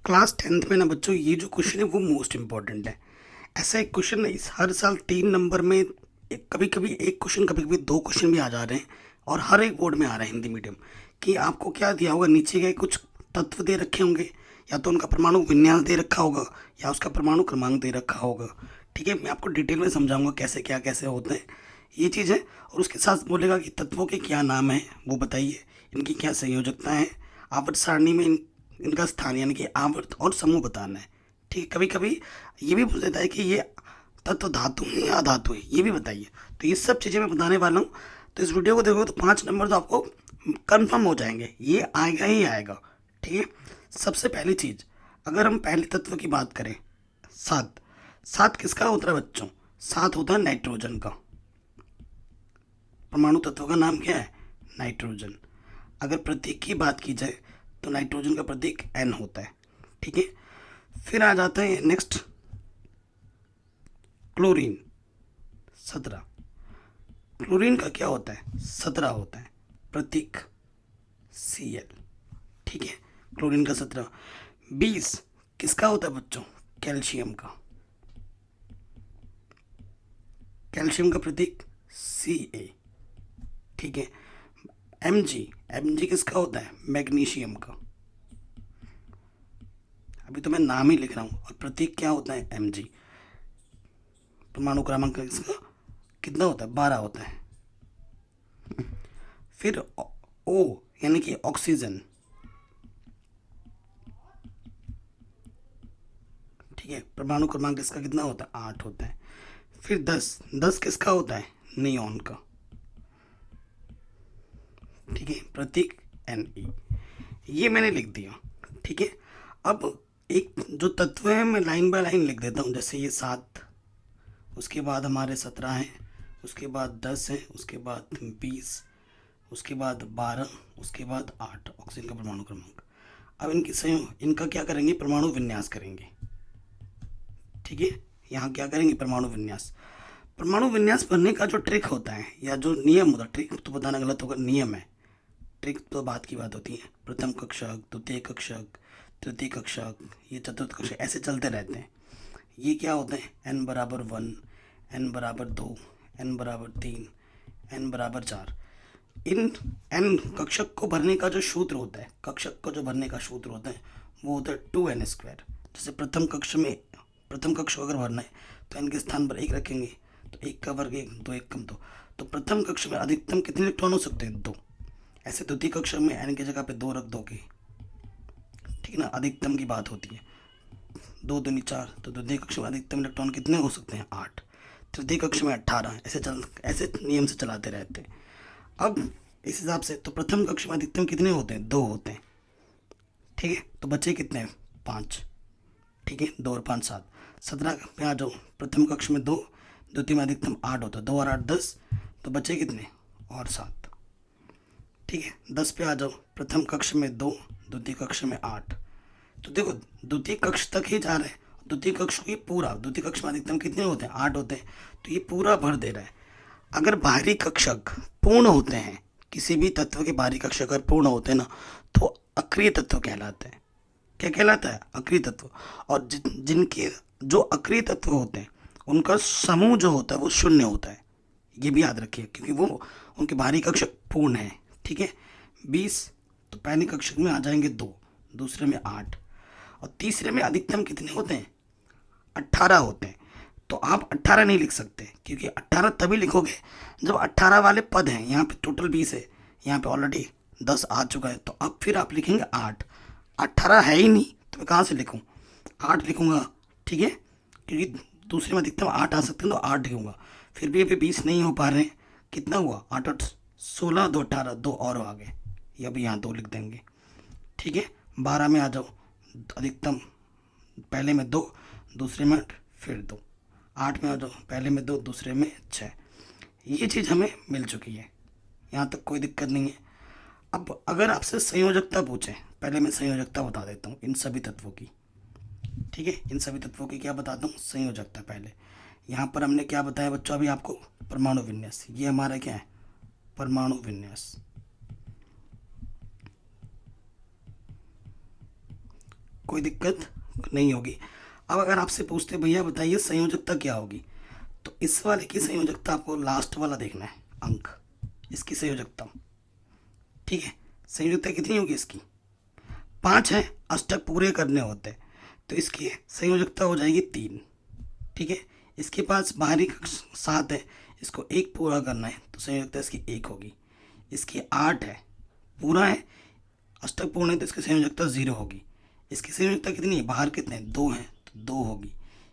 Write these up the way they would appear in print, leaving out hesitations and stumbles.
Class 10th में ना बच्चों, ये जो क्वेश्चन है वो मोस्ट इम्पॉर्टेंट है। ऐसा एक क्वेश्चन नहीं, हर साल 3 नंबर में कभी कभी एक क्वेश्चन, कभी कभी 2 क्वेश्चन भी आ जा रहे हैं। और हर एक बोर्ड में आ रहा है हिंदी मीडियम। कि आपको क्या दिया होगा, नीचे के कुछ तत्व दे रखे होंगे, या तो उनका परमाणु विन्यास दे रखा होगा, या उसका परमाणु क्रमांक दे रखा होगा। ठीक है, मैं आपको डिटेल में समझाऊंगा कैसे क्या कैसे होते हैं ये चीज़ है। और उसके साथ बोलेगा कि तत्वों के क्या नाम है वो बताइए, इनकी क्या संयोजकता है, आवर्त सारणी में इनका स्थान यानी कि आवर्त और समूह बताना है। ठीक है, कभी कभी ये भी पूछ देता है कि ये तत्व धातु है या अधातु है, ये भी बताइए। तो ये सब चीज़ें मैं बताने वाला हूँ। तो इस वीडियो को देखोगे तो 5 नंबर तो आपको कंफर्म हो जाएंगे, ये आएगा ही आएगा। ठीक है, सबसे पहली चीज़, अगर हम पहले तत्व की बात करें, सात। सात किसका होता है बच्चों? सात होता है नाइट्रोजन का। परमाणु तत्व का नाम क्या है? नाइट्रोजन। अगर प्रतीक की बात की जाए तो नाइट्रोजन का प्रतीक एन होता है। ठीक है, फिर आ जाता है नेक्स्ट क्लोरीन, 17। क्लोरीन का क्या होता है? 17 होता है, प्रतीक Cl। ठीक है, क्लोरीन का 17। 20 किसका होता है बच्चों? कैल्शियम का। कैल्शियम का प्रतीक Ca। ठीक है, Mg, Mg किसका होता है? मैग्नीशियम का। अभी तो मैं नाम ही लिख रहा हूँ, और प्रतीक क्या होता है? Mg। परमाणु क्रमांक इसका कितना होता है? 12 होता है। फिर O यानी कि ऑक्सीजन। ठीक है, परमाणु क्रमांक इसका कितना होता है? 8 होता है। फिर 10, 10 किसका होता है? नियॉन का। ठीक है, प्रतीक Ne। ये मैंने लिख दिया। ठीक है, अब एक जो तत्व है मैं लाइन बाय लाइन लिख देता हूँ। जैसे ये 7, उसके बाद हमारे 17 हैं, उसके बाद 10 है, उसके बाद 20, उसके बाद 12, उसके बाद 8 ऑक्सीजन का परमाणु क्रमांक। अब इनकी संयोग, इनका क्या करेंगे? परमाणु विन्यास करेंगे। ठीक है, यहाँ क्या करेंगे? परमाणु विन्यास। परमाणु विन्यास बनने का जो ट्रिक होता है या जो नियम होता है, ट्रिक तो बताना गलत होगा, नियम है। ट्रिक तो बात की बात होती है। प्रथम कक्षक, द्वितीय कक्षक, तृतीय कक्षक, ये चतुर्थ कक्षक, ऐसे चलते रहते हैं। ये क्या होते हैं? n बराबर 1, n बराबर 2, n बराबर 3, n बराबर 4। इन n कक्षक को भरने का जो सूत्र होता है, कक्षक को जो भरने का सूत्र होता है वो होता है 2n²। जैसे प्रथम कक्ष को अगर भरना है तो n के स्थान पर 1 रखेंगे, तो 1 का वर्ग 1, 2 1 कम 2। तो प्रथम कक्ष में अधिकतम कितने इलेक्ट्रॉन हो सकते हैं? 2। ऐसे द्वितीय कक्ष में n की जगह पे 2 रख दोगे। ठीक है ना, अधिकतम की बात होती है। 2 दूनी 4, तो द्वितीय कक्ष में अधिकतम इलेक्ट्रॉन कितने हो सकते हैं? 8। तृतीय कक्ष में 18। ऐसे नियम से चलाते रहते हैं। अब इस हिसाब से तो प्रथम कक्ष में अधिकतम कितने होते हैं? 2 होते हैं। ठीक है, तो बचे कितने? 5। ठीक है, 2 और 5 7। 17 पे आ जाओ, प्रथम कक्ष में 2, द्वितीय में अधिकतम 8 होता है, 2 और 8 10, तो बचे कितने? और 7। ठीक है, 10 पे आ जाओ, प्रथम कक्ष में 2, द्वितीय कक्ष में 8। तो देखो, द्वितीय कक्ष तक ही जा रहे हैं। द्वितीय कक्ष को ये पूरा, द्वितीय कक्ष में अधिकतम कितने होते हैं? 8 होते हैं, तो ये पूरा भर दे रहा है। अगर बाहरी कक्षक पूर्ण होते हैं, किसी भी तत्व के बाहरी कक्षक अगर पूर्ण होते हैं ना, तो अक्रिय तत्व कहलाते हैं। क्या कहलाता है? अक्रिय तत्व। और जिनके जो अक्रिय तत्व होते हैं उनका समूह जो होता है वो शून्य होता है। ये भी याद रखिए, क्योंकि वो उनके बाहरी कक्षक पूर्ण है। ठीक है, 20, तो पहले कक्षक में आ जाएंगे 2, दूसरे में 8, और तीसरे में अधिकतम कितने होते हैं? 18 होते हैं। तो आप 18 नहीं लिख सकते, क्योंकि 18 तभी लिखोगे जब 18 वाले पद हैं। यहाँ पे टोटल 20 है, यहाँ पे ऑलरेडी 10 आ चुका है, तो अब फिर आप लिखेंगे 8। 18 है ही नहीं तो मैं कहाँ से लिखूँ? 8 लिखूँगा। ठीक है, क्योंकि दूसरे में अधिकतम 8 आ सकते हैं, तो 8 लिखूँगा। फिर भी अभी 20 नहीं हो पा रहे हैं। कितना हुआ? 8 8 16, 2 18, 2 और आ गए। ये अभी यहाँ 2 लिख देंगे। ठीक है, 12 में आ जाओ, अधिकतम पहले में 2, दूसरे में फिर 2। 8 में आ जाओ, पहले में 2, दूसरे में 6। ये चीज़ हमें मिल चुकी है, यहाँ तक कोई दिक्कत नहीं है। अब अगर आपसे संयोजकता पूछे, पहले मैं संयोजकता बता देता हूँ इन सभी तत्वों की। ठीक है, इन सभी तत्वों की क्या बताता हूँ? संयोजकता। पहले यहाँ पर हमने क्या बताया बच्चों? अभी आपको परमाणु विन्यास। ये हमारा क्या है? परमाणु विन्यास। कोई दिक्कत नहीं होगी। अब अगर आपसे पूछते भैया बताइए संयोजकता क्या होगी, तो इस वाले की संयोजकता आपको लास्ट वाला देखना है अंक, इसकी संयोजकता। ठीक है, संयोजकता कितनी होगी इसकी, 5 है, अष्टक पूरे करने होते हैं, तो इसकी संयोजकता हो जाएगी 3। ठीक है, इसके पास बाहरी कक्ष 7 है, इसको 1 पूरा करना है, तो संयोजकता इसकी 1 होगी। इसकी 8 है, पूरा है, अष्टक पूर्ण है, तो इसकी संयोजकता 0 होगी। इसकी संयोजकता कितनी है, बाहर कितने 2 हैं, तो 2 होगी।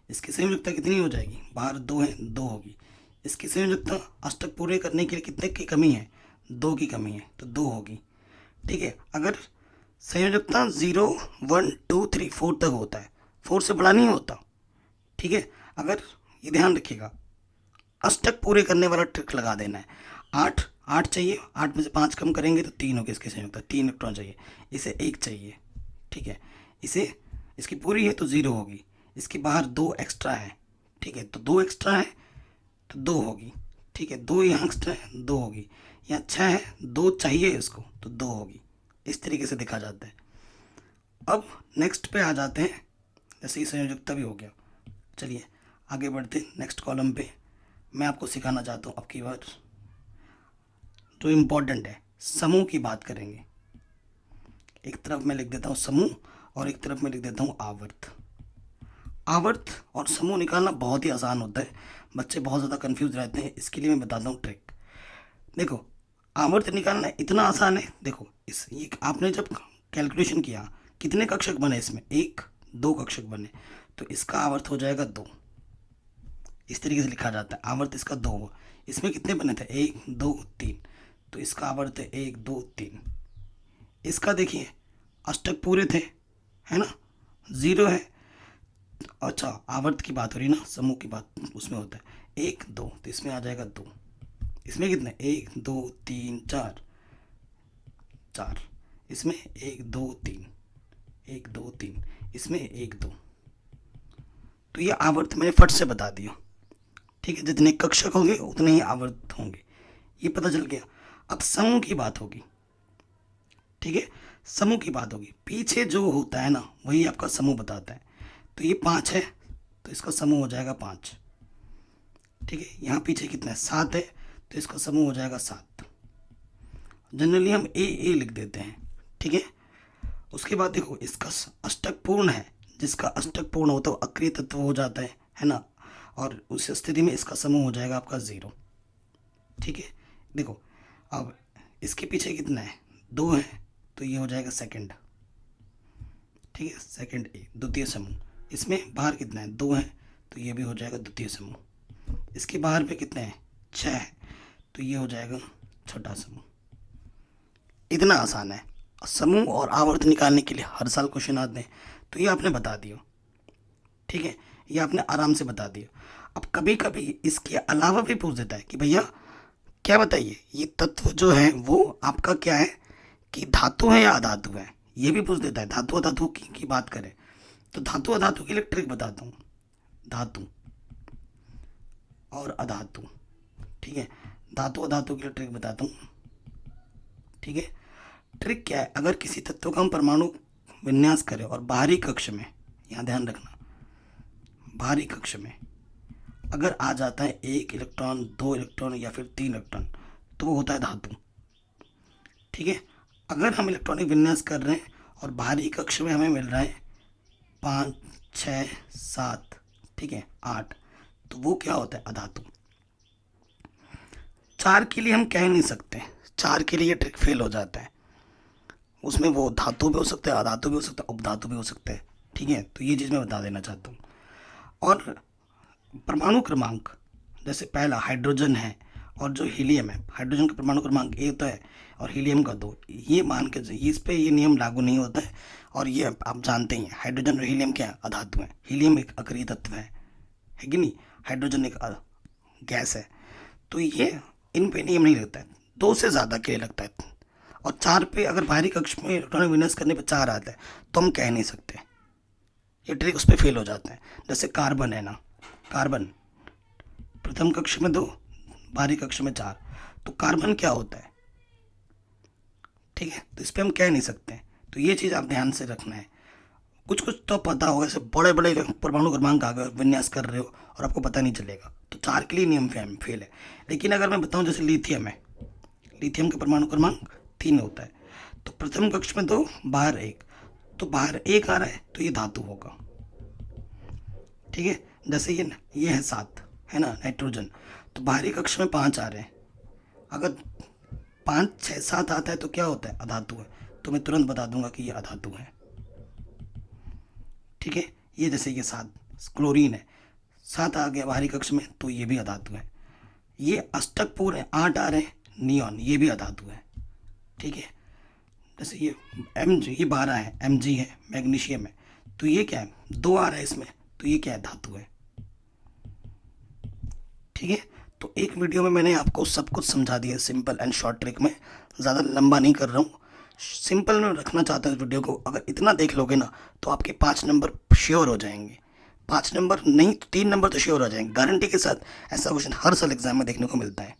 इसकी संयोजकता कितनी हो जाएगी, बाहर 2 है, 2 होगी। इसकी संयोजकता अष्टक पूरे करने के लिए कितने की कमी है, 2 की कमी है, तो 2 होगी। ठीक है, अगर संयोजकता 0 1 2 3 4 तक होता है, 4 से बड़ा नहीं होता। ठीक है, अगर ये ध्यान रखिएगा, अष्टक पूरे करने वाला ट्रिक लगा देना है। 8 चाहिए, 8 में से 5 कम करेंगे तो 3 होगी इसकी संयोजकता, 3 इलेक्ट्रॉन चाहिए, इसे 1 चाहिए। ठीक है, इसे इसकी पूरी है तो 0 होगी, इसके बाहर 2 एक्स्ट्रा है। ठीक है, तो 2 एक्स्ट्रा है तो 2 होगी। ठीक है, 2 यहाँ एक्स्ट्रा है, 2 होगी। यहाँ 6 है, 2 चाहिए इसको, तो 2 होगी। इस तरीके से दिखा जाता है। अब नेक्स्ट पे आ जाते हैं, जैसे ही संयोजकता भी हो गया। चलिए आगे बढ़ते हैं नेक्स्ट कॉलम पे। मैं आपको सिखाना चाहता हूँ अब की बार जो इम्पोर्टेंट है, समूह की बात करेंगे। एक तरफ मैं लिख देता हूँ समूह और एक तरफ मैं लिख देता हूँ आवर्त। आवर्त और समूह निकालना बहुत ही आसान होता है, बच्चे बहुत ज़्यादा कंफ्यूज रहते हैं, इसके लिए मैं बताता हूँ ट्रिक। देखो, आवर्त निकालना इतना आसान है। देखो ये आपने जब कैलकुलेशन किया कितने कक्षक बने इसमें, 1 2 कक्षक बने, तो इसका आवर्त हो जाएगा 2। इस तरीके से लिखा जाता है, आवर्त इसका 2 हुआ। इसमें कितने बने थे, 1 2 3, तो इसका आवर्त है 1 2 3। इसका देखिए अष्टक पूरे थे, है ना, 0 है। अच्छा, आवर्त की बात हो रही ना, समूह की बात उसमें होता है 1 2, तो इसमें आ जाएगा 2। इसमें कितने, 1 2 3 4, इसमें 1 2 3, 1 2 3, इसमें 1 2। तो ये आवर्त मैंने फट से बता दिया। ठीक है, जितने कक्षक होंगे उतने ही आवर्त होंगे, ये पता चल गया। अब समूह की बात होगी। ठीक है, समूह की बात होगी, पीछे जो होता है ना वही आपका समूह बताता है। तो ये 5 है, तो इसका समूह हो जाएगा 5। ठीक है, यहाँ पीछे कितना है, 7 है, तो इसका समूह हो जाएगा 7। जनरली हम ए लिख देते हैं। ठीक है, उसके बाद देखो इसका अष्टक पूर्ण है, जिसका अष्टक पूर्ण होता है वो अक्रिय तत्व हो जाता है ना, और उस स्थिति में इसका समूह हो जाएगा आपका 0। ठीक है, देखो अब इसके पीछे कितना है, 2 है, तो ये हो जाएगा सेकंड। ठीक है, सेकंड ए, द्वितीय समूह। इसमें बाहर कितना है, 2 है, तो ये भी हो जाएगा द्वितीय समूह। इसके बाहर पे कितने हैं, 6 है, तो ये हो जाएगा छठा समूह। इतना आसान है। समूह और आवर्त निकालने के लिए हर साल क्वेश्चन आते हैं, तो ये आपने बता दिया। ठीक है, ये आपने आराम से बता दिया। अब कभी कभी इसके अलावा भी पूछ देता है कि भैया क्या बताइए, ये तत्व जो है वो आपका क्या है, कि धातु है या अधातु है, ये भी पूछ देता है। धातु अधातु की बात करें तो धातु अधातु के लिए ट्रिक बताता हूँ, धातु और अधातु। ठीक है, धातु अधातु के लिए ट्रिक बताता हूँ। ठीक है, ट्रिक क्या है, अगर किसी तत्व का हम परमाणु विन्यास करें और बाहरी कक्ष में, यहाँ ध्यान रखना, बाहरी कक्ष में अगर आ जाता है 1 इलेक्ट्रॉन 2 इलेक्ट्रॉन या फिर 3 इलेक्ट्रॉन, तो वो होता है धातु। ठीक है, अगर हम इलेक्ट्रॉनिक विन्यास कर रहे हैं और बाहरी कक्ष में हमें मिल रहा है 5 6 7, ठीक है 8, तो वो क्या होता है, अधातु। 4 के लिए हम कह नहीं सकते, 4 के लिए ये ट्रिक फेल हो जाता है। उसमें वो धातु भी हो सकता है, अधातु भी हो सकता है, उपधातु भी हो सकता है। ठीक है, तो ये चीज़ मैं बता देना चाहता हूँ। और परमाणु क्रमांक, जैसे पहला हाइड्रोजन है और जो हीलियम है, हाइड्रोजन का परमाणु क्रमांक 1 होता है और हीलियम का 2, ये मान के इस पे ये नियम लागू नहीं होता है। और ये आप जानते ही हैं, हाइड्रोजन और हीलियम क्या है, अधातु है। हीलियम एक अक्रिय तत्व है कि नहीं, हाइड्रोजन एक गैस है। तो ये इन पे नियम नहीं लगता है, 2 से ज़्यादा के लिए लगता है। और 4 पे अगर बाहरी कक्ष में इलेक्ट्रॉनिक विन्यास करने पे 4 आता है तो हम कह नहीं सकते, ये ट्रिक उस पर फेल हो जाता है। जैसे कार्बन है ना, कार्बन प्रथम कक्ष में 2, बाहरी कक्ष में 4, तो कार्बन क्या होता है। ठीक है, तो इस पर हम कह नहीं सकते, तो ये चीज़ आप ध्यान से रखना है। कुछ कुछ तो पता होगा, जैसे बड़े बड़े परमाणु क्रमांक अगर विन्यास कर रहे हो और आपको पता नहीं चलेगा तो 4 के लिए नियम फेल है। लेकिन अगर मैं बताऊं जैसे लिथियम है, लिथियम का परमाणु क्रमांक 3 होता है, तो प्रथम कक्ष में 2 बाहर 1, तो बाहर 1 आ रहा है तो ये धातु होगा। ठीक है, जैसे ये है 7 है ना नाइट्रोजन, तो बाहरी कक्ष में 5 आ रहे हैं, अगर 5 6 7 आता है तो क्या होता है, अधातु है, तो मैं तुरंत बता दूंगा कि ये अधातु है। ठीक है, ये जैसे ये 7 क्लोरीन है, 7 आ गया बाहरी कक्ष में तो ये भी अधातु है। ये अष्टक पूर्ण है, 8 आ रहे हैं, नियॉन, ये भी अधातु है। ठीक है, जैसे ये Mg, ये 12 है, Mg है, मैग्नीशियम है, तो ये क्या है, 2 आ रहा है इसमें, तो ये क्या है, धातु है। ठीक है, तो एक वीडियो में मैंने आपको सब कुछ समझा दिया सिंपल एंड शॉर्ट ट्रिक में, ज़्यादा लंबा नहीं कर रहा हूँ, सिंपल में रखना चाहता हूँ वीडियो को। अगर इतना देख लोगे ना तो आपके 5 नंबर श्योर हो जाएंगे, 5 नंबर नहीं तो 3 नंबर तो श्योर हो जाएंगे गारंटी के साथ। ऐसा क्वेश्चन हर साल एग्जाम में देखने को मिलता है।